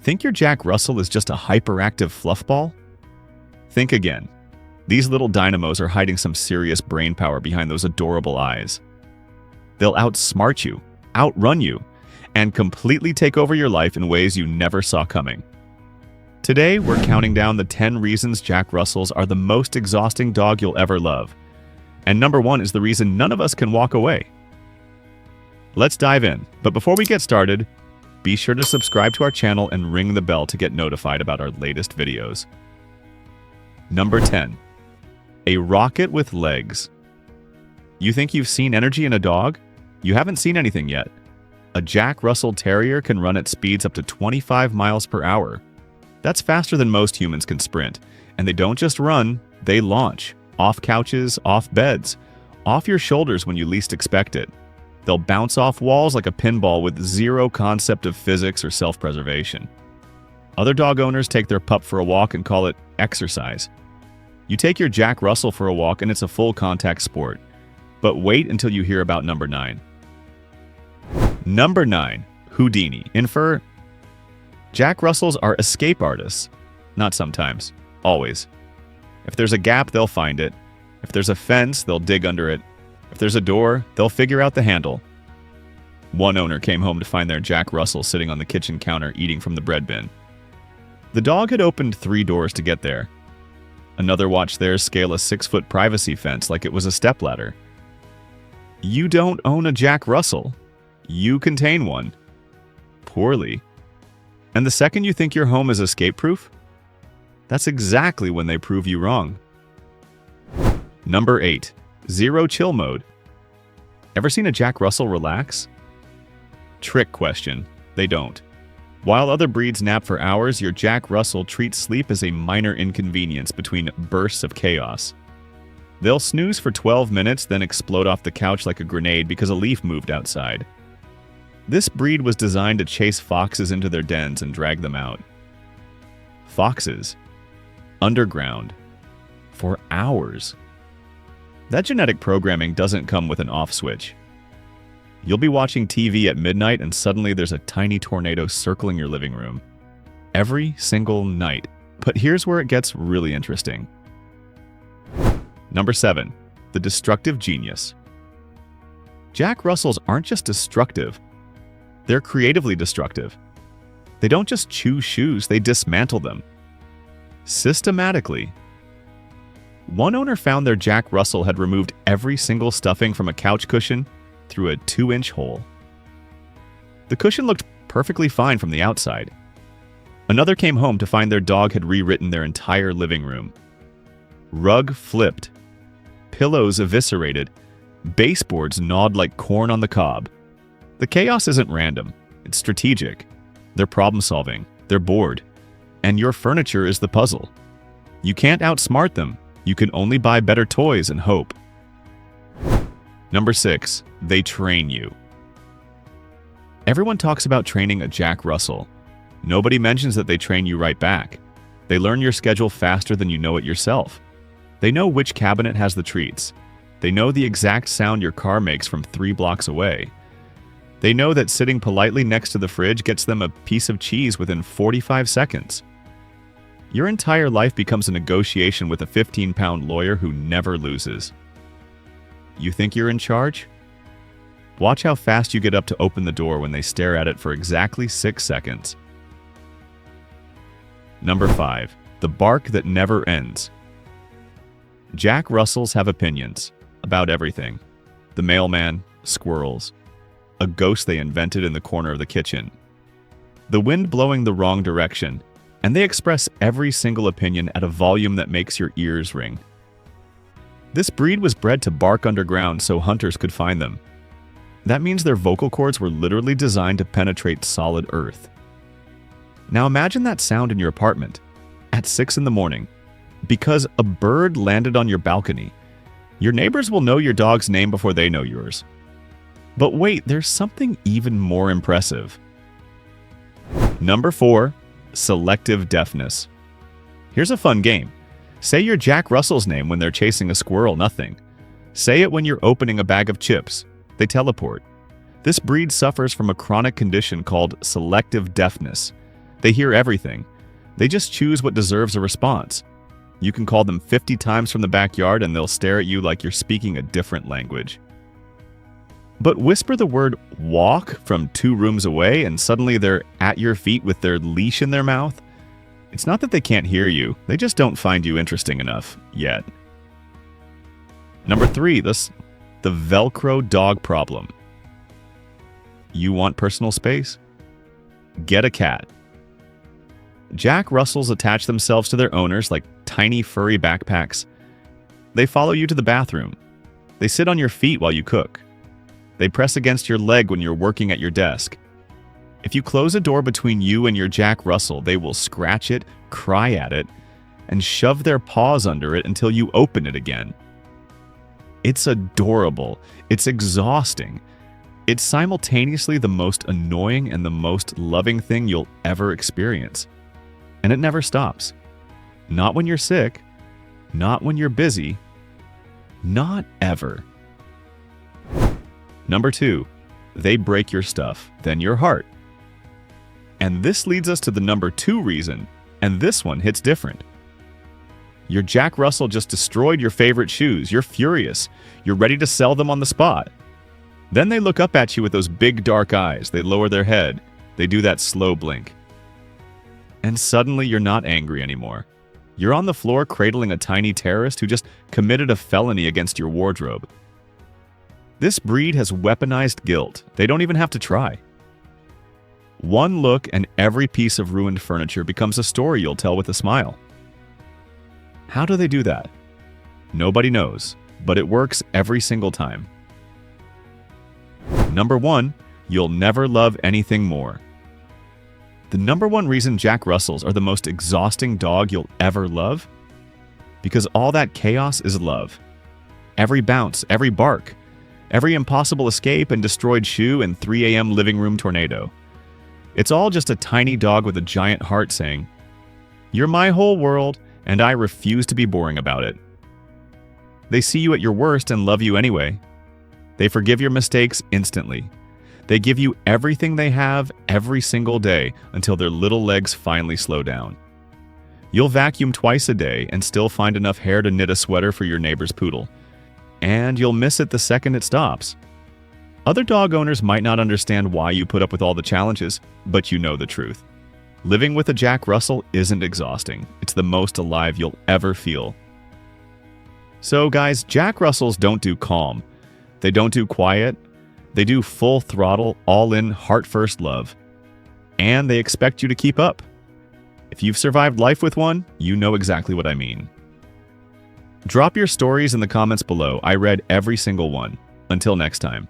Think your Jack Russell is just a hyperactive fluffball? Think again. These little dynamos are hiding some serious brain power behind those adorable eyes. They'll outsmart you, outrun you, and completely take over your life in ways you never saw coming. Today, we're counting down the 10 reasons Jack Russells are the most exhausting dog you'll ever love. And number 1 is the reason none of us can walk away. Let's dive in, but before we get started, be sure to subscribe to our channel and ring the bell to get notified about our latest videos. Number 10. A rocket with legs. You think you've seen energy in a dog? You haven't seen anything yet. A Jack Russell Terrier can run at speeds up to 25 miles per hour. That's faster than most humans can sprint. And they don't just run, they launch. Off couches, off beds, off your shoulders when you least expect it. They'll bounce off walls like a pinball with zero concept of physics or self-preservation. Other dog owners take their pup for a walk and call it exercise. You take your Jack Russell for a walk and it's a full contact sport. But wait until you hear about number 9. Number 9. Houdini. In fur, Jack Russells are escape artists. Not sometimes. Always. If there's a gap, they'll find it. If there's a fence, they'll dig under it. If there's a door, they'll figure out the handle. One owner came home to find their Jack Russell sitting on the kitchen counter eating from the bread bin. The dog had opened 3 doors to get there. Another watched theirs scale a 6-foot privacy fence like it was a stepladder. You don't own a Jack Russell. You contain one. Poorly. And the second you think your home is escape-proof, that's exactly when they prove you wrong. Number 8. Zero chill mode. Ever seen a Jack Russell relax? Trick question. They don't. While other breeds nap for hours, your Jack Russell treats sleep as a minor inconvenience between bursts of chaos. They'll snooze for 12 minutes, then explode off the couch like a grenade because a leaf moved outside. This breed was designed to chase foxes into their dens and drag them out. Foxes. Underground. For hours. That genetic programming doesn't come with an off switch. You'll be watching TV at midnight and suddenly there's a tiny tornado circling your living room. Every single night. But here's where it gets really interesting. Number 7. The destructive genius. Jack Russells aren't just destructive. They're creatively destructive. They don't just chew shoes, they dismantle them. Systematically. One owner found their Jack Russell had removed every single stuffing from a couch cushion through a 2-inch hole. The cushion looked perfectly fine from the outside. Another came home to find their dog had rewritten their entire living room. Rug flipped. Pillows eviscerated. Baseboards gnawed like corn on the cob. The chaos isn't random. It's strategic. They're problem-solving. They're bored. And your furniture is the puzzle. You can't outsmart them. You can only buy better toys and hope. Number 6. They train you. Everyone talks about training a Jack Russell. Nobody mentions that they train you right back. They learn your schedule faster than you know it yourself. They know which cabinet has the treats. They know the exact sound your car makes from 3 blocks away. They know that sitting politely next to the fridge gets them a piece of cheese within 45 seconds. Your entire life becomes a negotiation with a 15-pound lawyer who never loses. You think you're in charge? Watch how fast you get up to open the door when they stare at it for exactly 6 seconds. Number 5. The bark that never ends. Jack Russells have opinions about everything. The mailman, squirrels, a ghost they invented in the corner of the kitchen, the wind blowing the wrong direction, and they express every single opinion at a volume that makes your ears ring. This breed was bred to bark underground so hunters could find them. That means their vocal cords were literally designed to penetrate solid earth. Now imagine that sound in your apartment at 6 in the morning because a bird landed on your balcony. Your neighbors will know your dog's name before they know yours. But wait, there's something even more impressive. Number 4. Selective deafness. Here's a fun game. Say your Jack Russell's name when they're chasing a squirrel, nothing. Say it when you're opening a bag of chips. They teleport. This breed suffers from a chronic condition called selective deafness. They hear everything. They just choose what deserves a response. You can call them 50 times from the backyard and they'll stare at you like you're speaking a different language. But whisper the word walk from 2 rooms away and suddenly they're at your feet with their leash in their mouth. It's not that they can't hear you, they just don't find you interesting enough yet. Number 3, the Velcro dog problem. You want personal space? Get a cat. Jack Russells attach themselves to their owners like tiny furry backpacks. They follow you to the bathroom. They sit on your feet while you cook. They press against your leg when you're working at your desk. If you close a door between you and your Jack Russell, they will scratch it, cry at it, and shove their paws under it until you open it again. It's adorable. It's exhausting. It's simultaneously the most annoying and the most loving thing you'll ever experience. And it never stops. Not when you're sick, not when you're busy, not ever. Number 2, they break your stuff, then your heart. And this leads us to the number 2 reason, and this one hits different. Your Jack Russell just destroyed your favorite shoes. You're furious. You're ready to sell them on the spot. Then they look up at you with those big dark eyes. They lower their head. They do that slow blink. And suddenly you're not angry anymore. You're on the floor cradling a tiny terrorist who just committed a felony against your wardrobe. This breed has weaponized guilt. They don't even have to try. One look and every piece of ruined furniture becomes a story you'll tell with a smile. How do they do that? Nobody knows, but it works every single time. Number 1, you'll never love anything more. The number 1 reason Jack Russells are the most exhausting dog you'll ever love? Because all that chaos is love. Every bounce, every bark, every impossible escape and destroyed shoe and 3 a.m. living room tornado. It's all just a tiny dog with a giant heart saying, "You're my whole world, and I refuse to be boring about it." They see you at your worst and love you anyway. They forgive your mistakes instantly. They give you everything they have every single day until their little legs finally slow down. You'll vacuum twice a day and still find enough hair to knit a sweater for your neighbor's poodle. And you'll miss it the second it stops. Other dog owners might not understand why you put up with all the challenges, but you know the truth. Living with a Jack Russell isn't exhausting. It's the most alive you'll ever feel. So guys, Jack Russells don't do calm. They don't do quiet. They do full throttle, all-in, heart-first love. And they expect you to keep up. If you've survived life with one, you know exactly what I mean. Drop your stories in the comments below. I read every single one. Until next time.